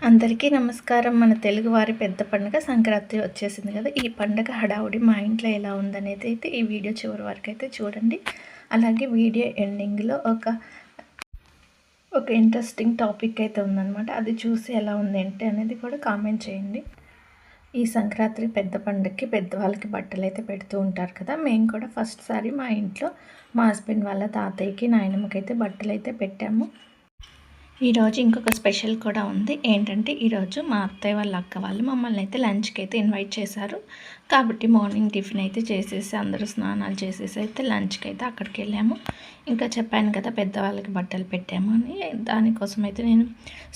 అందరికీ నమస్కారం. మన తెలుగువారి పెద్ద పండుగ సంక్రాంతి వచ్చేసింది కదా! ఈ పండగ హడావుడి మా ఇంట్లో ఎలా ఉందనేది అయితే ఈ వీడియో చివరి వరకు అయితే చూడండి. అలాగే వీడియో ఎండింగ్‌లో ఒక ఇంట్రెస్టింగ్ టాపిక్ అయితే ఉందనమాట. అది చూసి ఎలా ఉంది ఏంటి అనేది కూడా కామెంట్ చేయండి. ఈ సంక్రాంతి పెద్ద పండగకి పెద్దవాళ్ళకి బట్టలైతే పెడుతూ ఉంటారు కదా! మేము కూడా ఫస్ట్ సారి మా ఇంట్లో మా హస్బెండ్ వాళ్ళ తాతయ్యకి, నాయనమ్మకైతే బట్టలైతే పెట్టాము. ఈరోజు ఇంకొక స్పెషల్ కూడా ఉంది. ఏంటంటే ఈరోజు మా అత్తయ్య వాళ్ళ అక్క వాళ్ళు మమ్మల్ని అయితే లంచ్కి అయితే ఇన్వైట్ చేశారు. కాబట్టి మార్నింగ్ టిఫిన్ అయితే చేసేసి అందరూ స్నానాలు చేసేసి అయితే లంచ్కి అయితే అక్కడికి వెళ్ళాము. ఇంకా చెప్పాను కదా పెద్దవాళ్ళకి బట్టలు పెట్టాము అని. దానికోసం అయితే నేను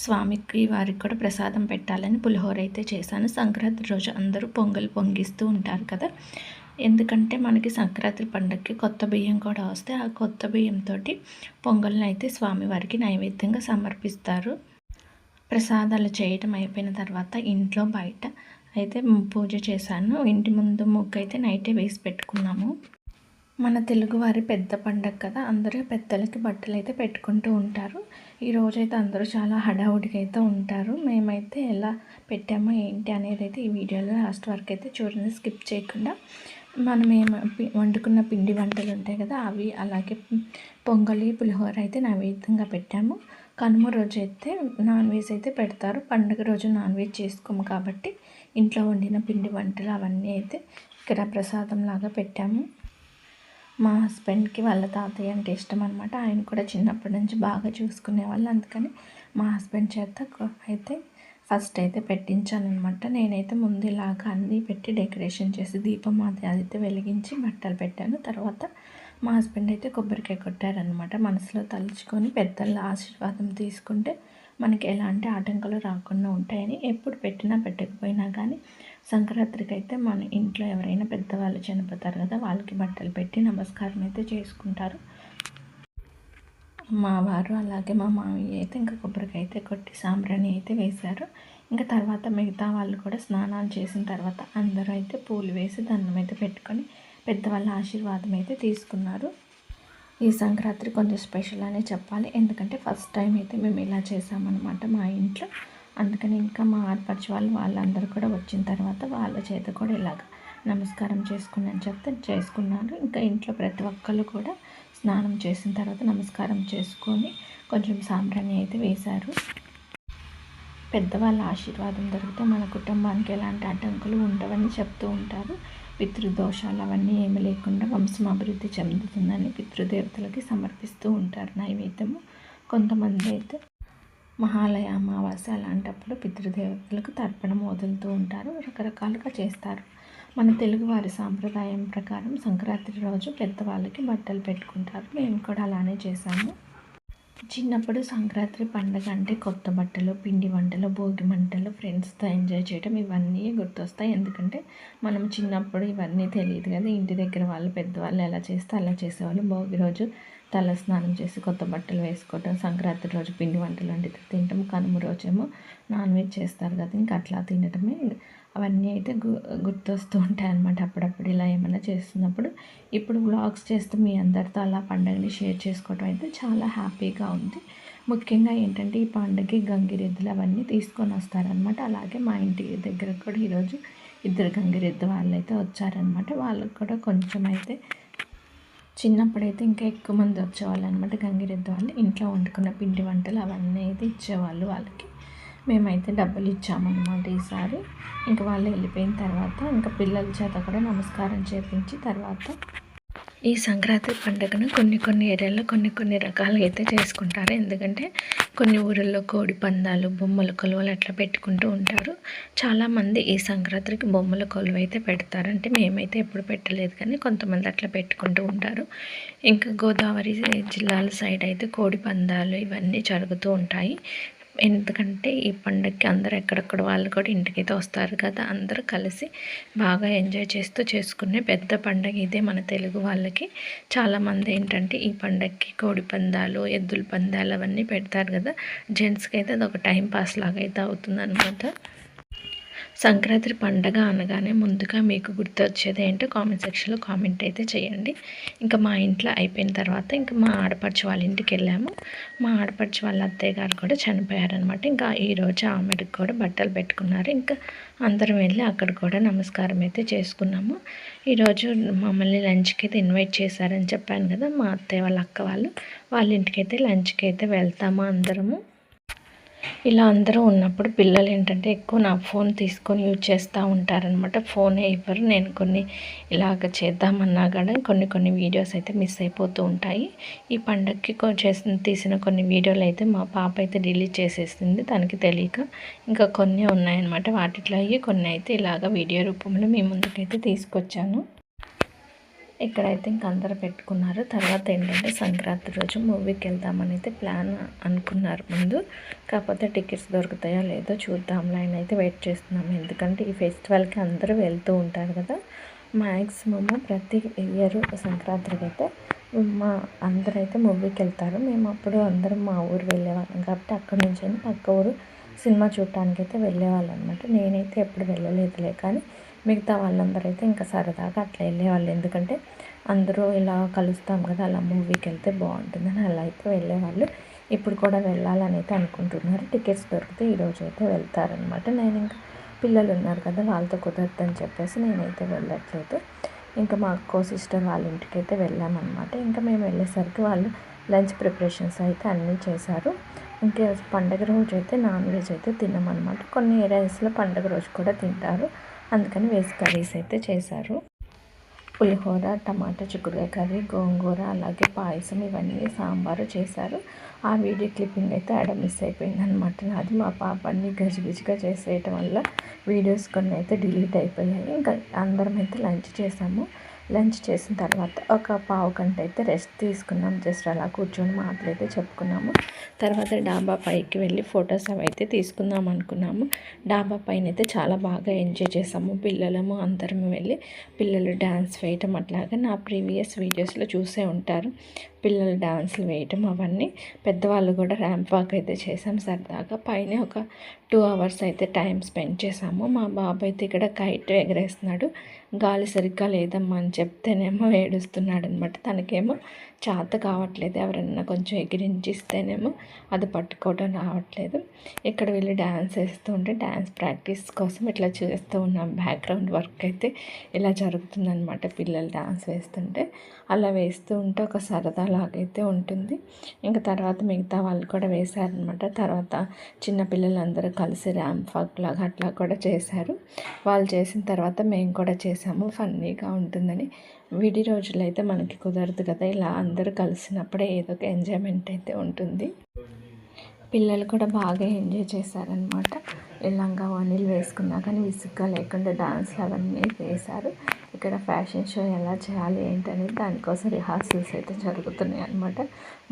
స్వామికి వారికి కూడా ప్రసాదం పెట్టాలని పులిహోర అయితే చేశాను. సంక్రాంతి రోజు అందరూ పొంగల్ పొంగిస్తూ ఉంటారు కదా! ఎందుకంటే మనకి సంక్రాంతి పండగకి కొత్త బియ్యం కూడా వస్తే ఆ కొత్త బియ్యంతో పొంగల్ని అయితే స్వామివారికి నైవేద్యంగా సమర్పిస్తారు. ప్రసాదాలు చేయటం అయిపోయిన తర్వాత ఇంట్లో బయట అయితే పూజ చేశాను. ఇంటి ముందు ముగ్గు అయితే నైటే వేసి పెట్టుకున్నాము. మన తెలుగువారి పెద్ద పండగ కదా, అందరూ పెద్దలకి బట్టలు అయితే పెట్టుకుంటూ ఉంటారు. ఈరోజైతే అందరూ చాలా హడావుడిగా అయితే ఉంటారు. మేమైతే ఎలా పెట్టామో ఏంటి అనేది అయితే ఈ వీడియోలో లాస్ట్ వరకు అయితే చూడండి, స్కిప్ చేయకుండా. మనం వండుకున్న పిండి వంటలు ఉంటాయి కదా, అవి అలాగే పొంగలి, పులిహోర అయితే నైవేద్యంగా పెట్టాము. కనుమ రోజు అయితే నాన్ వెజ్ అయితే పెడతారు. పండుగ రోజు నాన్ వెజ్ చేసుకోము కాబట్టి ఇంట్లో వండిన పిండి వంటలు అవన్నీ అయితే ఇక్కడ ప్రసాదం లాగా పెట్టాము. మా హస్బెండ్కి వాళ్ళ తాతయ్య అంటే ఇష్టం అనమాట. ఆయన కూడా చిన్నప్పటి నుంచి బాగా చూసుకునేవాళ్ళు. అందుకని మా హస్బెండ్ చేత అయితే ఫస్ట్ అయితే పెట్టించాను అనమాట. నేనైతే ముందు ఇలాగా అన్నీ పెట్టి డెకరేషన్ చేసి దీపం అది అయితే వెలిగించి బట్టలు పెట్టాను. తర్వాత మా హస్బెండ్ అయితే కొబ్బరికాయ కొట్టారనమాట. మనసులో తలుచుకొని పెద్దల ఆశీర్వాదం తీసుకుంటే మనకి ఎలాంటి ఆటంకాలు రాకుండా ఉంటాయని. ఎప్పుడు పెట్టినా పెట్టకపోయినా కానీ సంక్రాంతికి అయితే మన ఇంట్లో ఎవరైనా పెద్దవాళ్ళు చనిపోతారు కదా, వాళ్ళకి బట్టలు పెట్టి నమస్కారం అయితే చేసుకుంటారు. మా వారు అలాగే మా మామయ్య అయితే ఇంకా కొబ్బరికాయ అయితే కొట్టి సాంబ్రాణి అయితే వేశారు. ఇంకా తర్వాత మిగతా వాళ్ళు కూడా స్నానాలు చేసిన తర్వాత అందరూ అయితే పూలు వేసి దండం అయితే పెట్టుకొని పెద్దవాళ్ళ ఆశీర్వాదం అయితే తీసుకున్నారు. ఈ సంక్రాంతి కొంచెం స్పెషల్ అనే చెప్పాలి. ఎందుకంటే ఫస్ట్ టైం అయితే మేము ఇలా చేసామన్నమాట మా ఇంట్లో. అందుకని ఇంకా మా ఆడపడుచు వాళ్ళందరూ కూడా వచ్చిన తర్వాత వాళ్ళ చేత కూడా ఇలాగ నమస్కారం చేసుకుని అని చెప్తే చేసుకున్నారు. ఇంకా ఇంట్లో ప్రతి ఒక్కళ్ళు కూడా స్నానం చేసిన తర్వాత నమస్కారం చేసుకొని కొంచెం సాంబ్రాణి అయితే వేశారు. పెద్దవాళ్ళ ఆశీర్వాదం దొరికితే మన కుటుంబానికి ఎలాంటి అడ్డంకులు ఉండవని చెప్తూ ఉంటారు. పితృదోషాలు అవన్నీ ఏమి లేకుండా వంశం అభివృద్ధి చెందుతుందని పితృదేవతలకి సమర్పిస్తూ ఉంటారు నైవేద్యము. కొంతమంది అయితే మహాలయ అమావాస్య అలాంటప్పుడు పితృదేవతలకు తర్పణం వదులుతూ ఉంటారు. రకరకాలుగా చేస్తారు. మన తెలుగువారి సాంప్రదాయం ప్రకారం సంక్రాంతి రోజు పెద్దవాళ్ళకి బట్టలు పెట్టుకుంటారు. మేము కూడా అలానే చేశాము. చిన్నప్పుడు సంక్రాంతి పండుగ అంటే కొత్త బట్టలు, పిండి వంటలు, భోగి మంటలు, ఫ్రెండ్స్తో ఎంజాయ్ చేయడం ఇవన్నీ గుర్తొస్తాయి. ఎందుకంటే మనం చిన్నప్పుడు ఇవన్నీ తెలియదు కదా, ఇంటి దగ్గర వాళ్ళు పెద్దవాళ్ళు ఎలా చేస్తే అలా చేసేవాళ్ళు. భోగి రోజు తల స్నానం చేసి కొత్త బట్టలు వేసుకోవటం, సంక్రాంతి రోజు పిండి వంటలు వండి తినటం, కనుమ రోజేమో నాన్ వెజ్ చేస్తారు కదా, ఇంకా అట్లా తినటమే. అవన్నీ అయితే గుర్తొస్తూ ఉంటాయి అన్నమాట అప్పుడప్పుడు ఇలా ఏమైనా చేస్తున్నప్పుడు. ఇప్పుడు వ్లాగ్స్ చేస్తూ మీ అందరితో అలా పండుగని షేర్ చేసుకోవడం అయితే చాలా హ్యాపీగా ఉంది. ముఖ్యంగా ఏంటంటే ఈ పండుగకి గంగిరెద్దులు అవన్నీ తీసుకొని వస్తారనమాట. అలాగే మా ఇంటి దగ్గర కూడా ఈరోజు 2 గంగిరెద్దు వాళ్ళు అయితే వచ్చారనమాట. వాళ్ళకు కూడా కొంచెం అయితే చిన్నప్పుడైతే ఇంకా ఎక్కువ మంది వచ్చేవాళ్ళు అనమాట. గంగిరెద్దు వాళ్ళు ఇంట్లో వండుకున్న పిండి వంటలు అవన్నీ అయితే ఇచ్చేవాళ్ళు వాళ్ళకి. మేమైతే డబ్బులు ఇచ్చామన్నమాట ఈసారి. ఇంకా వాళ్ళు వెళ్ళిపోయిన తర్వాత ఇంకా పిల్లల చేత కూడా నమస్కారం చేపించి తర్వాత ఈ సంక్రాంతి పండుగను కొన్ని ఏరియాల్లో కొన్ని రకాలుగా అయితే చేసుకుంటారు. ఎందుకంటే కొన్ని ఊళ్ళల్లో కోడి పందాలు, బొమ్మల కొలువలు అట్లా పెట్టుకుంటూ ఉంటారు. చాలామంది ఈ సంక్రాంతికి బొమ్మల కొలువు అయితే పెడతారు. అంటే మేమైతే ఎప్పుడు పెట్టలేదు కానీ కొంతమంది అట్లా పెట్టుకుంటూ ఉంటారు. ఇంకా గోదావరి జిల్లాల సైడ్ అయితే కోడి పందాలు ఇవన్నీ జరుగుతూ ఉంటాయి. ఎందుకంటే ఈ పండుగకి అందరూ ఎక్కడెక్కడ వాళ్ళు కూడా ఇంటికైతే వస్తారు కదా, అందరూ కలిసి బాగా ఎంజాయ్ చేస్తూ చేసుకునే పెద్ద పండుగ ఇదే మన తెలుగు వాళ్ళకి. చాలామంది ఏంటంటే ఈ పండుగకి కోడి పందాలు, ఎద్దుల పందాలు అవన్నీ పెడతారు కదా, జెంట్స్కి అయితే అది ఒక టైం పాస్ లాగా అయితే అవుతుందన్నమాట. సంక్రాంతి పండగ అనగానే ముందుగా మీకు గుర్తొచ్చేది ఏంటో కామెంట్ సెక్షన్లో కామెంట్ అయితే చేయండి. ఇంకా మా ఇంట్లో అయిపోయిన తర్వాత ఇంకా మా ఆడపడుచు వాళ్ళ ఇంటికి వెళ్ళాము. మా ఆడపడుచు వాళ్ళ అత్తయ్య గారు కూడా చనిపోయారనమాట. ఇంకా ఈరోజు ఆమెకు కూడా బట్టలు పెట్టుకున్నారు. ఇంకా అందరం వెళ్ళి అక్కడ కూడా నమస్కారం అయితే చేసుకున్నాము. ఈరోజు మమ్మల్ని లంచ్కి అయితే ఇన్వైట్ చేశారని చెప్పాను కదా, మా అత్తయ్య వాళ్ళ అక్క వాళ్ళ ఇంటికి అయితే లంచ్కి అయితే వెళ్తాము అందరము. ఇలా అందరూ ఉన్నప్పుడు పిల్లలు ఏంటంటే ఎక్కువ నా ఫోన్ తీసుకొని యూజ్ చేస్తూ ఉంటారనమాట. ఫోనే ఇవ్వరు. నేను కొన్ని ఇలాగ చేద్దామన్నా కూడా కొన్ని వీడియోస్ అయితే మిస్ అయిపోతూ ఉంటాయి. ఈ పండగకి తీసిన కొన్ని వీడియోలు అయితే మా పాప అయితే డిలీట్ చేసేసింది తనకి తెలియక. ఇంకా కొన్ని ఉన్నాయన్నమాట. వాటిలో అయ్యి కొన్ని అయితే ఇలాగ వీడియో రూపంలో మీ ముందుకైతే తీసుకొచ్చాను. ఇక్కడైతే ఇంక అందరూ పెట్టుకున్నారు. తర్వాత ఏంటంటే సంక్రాంతి రోజు మూవీకి వెళ్దామని అయితే ప్లాన్ అనుకున్నారు ముందు. కాకపోతే టికెట్స్ దొరుకుతాయో లేదో చూద్దాం, లైన్ అయితే వెయిట్ చేస్తున్నాము. ఎందుకంటే ఈ ఫెస్టివల్కి అందరూ వెళ్తూ ఉంటారు కదా. మ్యాక్సిమము ప్రతి ఇయర్ సంక్రాంతికి అయితే అందరూ అయితే మూవీకి వెళ్తారు. మేము అప్పుడు అందరం మా ఊరు వెళ్ళేవాళ్ళం కాబట్టి అక్కడి నుంచి పక్క ఊరు సినిమా చూడటానికి అయితే వెళ్ళేవాళ్ళం అనమాట. నేనైతే ఎప్పుడు వెళ్ళలేదులే, కానీ మిగతా వాళ్ళందరూ అయితే ఇంకా సరదాగా అట్లా వెళ్ళేవాళ్ళు. ఎందుకంటే అందరూ ఇలా కలుస్తాం కదా, అలా మూవీకి వెళ్తే బాగుంటుందని అలా అయితే వెళ్ళేవాళ్ళు. ఇప్పుడు కూడా వెళ్ళాలని అయితే అనుకుంటున్నారు. టికెట్స్ దొరికితే ఈరోజు అయితే వెళ్తారనమాట. నేను ఇంకా పిల్లలు ఉన్నారు కదా, వాళ్ళతో కుదరదని చెప్పేసి నేనైతే వెళ్ళట్లేదు. ఇంకా మా అక్కో సిస్టర్ వాళ్ళ ఇంటికి అయితే వెళ్ళామన్నమాట. ఇంకా మేము వెళ్ళేసరికి వాళ్ళు లంచ్ ప్రిపరేషన్స్ అయితే అన్నీ చేశారు. ఇంకా పండగ రోజు అయితే నాన్ వెజ్ అయితే తినమన్నమాట. కొన్ని ఏరియాస్లో పండగ రోజు కూడా తింటారు, అందుకని వెజ్ కర్రీస్ అయితే చేశారు. పులిహోర, టమాటా చిక్కుడుకాయ కర్రీ, గోంగూర, అలాగే పాయసం, ఇవన్నీ సాంబారు చేశారు. ఆ వీడియో క్లిప్పింగ్ అయితే ఆడ మిస్ అయిపోయింది అనమాట. అది మా పాపని గజిబిజిగా చేసేయటం వల్ల వీడియోస్ కొన్ని అయితే డిలీట్ అయిపోయాయి. ఇంకా అందరం అయితే లంచ్ చేసాము. లంచ్ చేసిన తర్వాత ఒక పావు గంట అయితే రెస్ట్ తీసుకున్నాం. జస్ట్ అలా కూర్చొని మాటలైతే చెప్పుకున్నాము. తర్వాత డాబా పైకి వెళ్ళి ఫొటోస్ అవి అయితే తీసుకుందాం అనుకున్నాము. డాబా పైన అయితే చాలా బాగా ఎంజాయ్ చేసాము. పిల్లలము అందరం వెళ్ళి పిల్లలు డ్యాన్స్ వేయటం అట్లాగా నా ప్రీవియస్ వీడియోస్లో చూసే ఉంటారు. పిల్లలు డ్యాన్స్లు వేయటం అవన్నీ. పెద్దవాళ్ళు కూడా ర్యాంప్ వాక్ అయితే చేసాం సరదాగా. పైన ఒక 2 hours అయితే టైం స్పెండ్ చేసాము. మా బాబు అయితే ఇక్కడ కైట్ ఎగరేస్తున్నాడు. గాలి సరిగ్గా లేదమ్మా అని చెప్తేనేమో ఏడుస్తున్నాడు అనమాట. తనకేమో చేత కావట్లేదు, ఎవరన్నా కొంచెం ఎగిరించిస్తేనేమో అది పట్టుకోవడం రావట్లేదు. ఇక్కడ వెళ్ళి డ్యాన్స్ వేస్తూ ఉంటే డ్యాన్స్ ప్రాక్టీస్ కోసం ఇట్లా చేస్తూ ఉన్నాం. బ్యాక్గ్రౌండ్ వర్క్ అయితే ఇలా జరుగుతుందనమాట. పిల్లలు డ్యాన్స్ వేస్తుంటే అలా వేస్తూ ఉంటే ఒక సరదా లాగైతే ఉంటుంది. ఇంకా తర్వాత మిగతా వాళ్ళు కూడా వేశారనమాట. తర్వాత చిన్నపిల్లలందరూ కలిసి ర్యాంప్ వాక్ లాగా అట్లా కూడా చేశారు. వాళ్ళు చేసిన తర్వాత మేము కూడా చేసాము. ఫన్నీగా ఉంటుందని. విడి రోజులు అయితే మనకి కుదరదు కదా, ఇలా అందరూ కలిసినప్పుడే ఏదో ఒక ఎంజాయ్మెంట్ అయితే ఉంటుంది. పిల్లలు కూడా బాగా ఎంజాయ్ చేశారనమాట. లంగా వనీలు వేసుకున్నా కానీ విసుగ్గా లేకుండా డాన్స్లు అవన్నీ వేశారు. ఇక్కడ ఫ్యాషన్ షో ఎలా చేయాలి ఏంటనేది దానికోసం రిహార్సల్స్ అయితే జరుగుతున్నాయి అనమాట.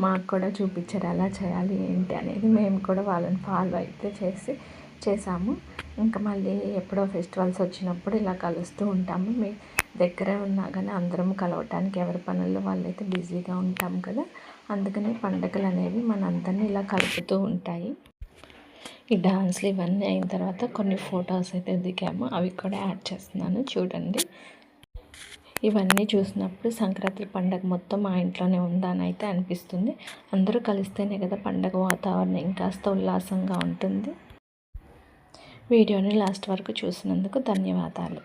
మాకు కూడా చూపించారు ఎలా చేయాలి ఏంటి అనేది. మేము కూడా వాళ్ళని ఫాలో అయితే చేసాము. ఇంకా మళ్ళీ ఎప్పుడో ఫెస్టివల్స్ వచ్చినప్పుడు ఇలా కలుస్తూ ఉంటాము. మీ దగ్గరే ఉన్నా కానీ అందరం కలవటానికి ఎవరి పనుల్లో వాళ్ళైతే బిజీగా ఉంటాం కదా, అందుకనే పండుగలు అనేవి మనందరినీ ఇలా కలుపుతూ ఉంటాయి. ఈ డాన్స్లు ఇవన్నీ అయిన తర్వాత కొన్ని ఫొటోస్ అయితే దిగాము, అవి కూడా యాడ్ చేస్తున్నాను చూడండి. ఇవన్నీ చూసినప్పుడు సంక్రాంతి పండుగ మొత్తం మా ఇంట్లోనే ఉందా అని అయితే అనిపిస్తుంది. అందరూ కలిస్తేనే కదా పండుగ వాతావరణం ఇంకాస్త ఉల్లాసంగా ఉంటుంది. వీడియోని లాస్ట్ వరకు చూసినందుకు ధన్యవాదాలు.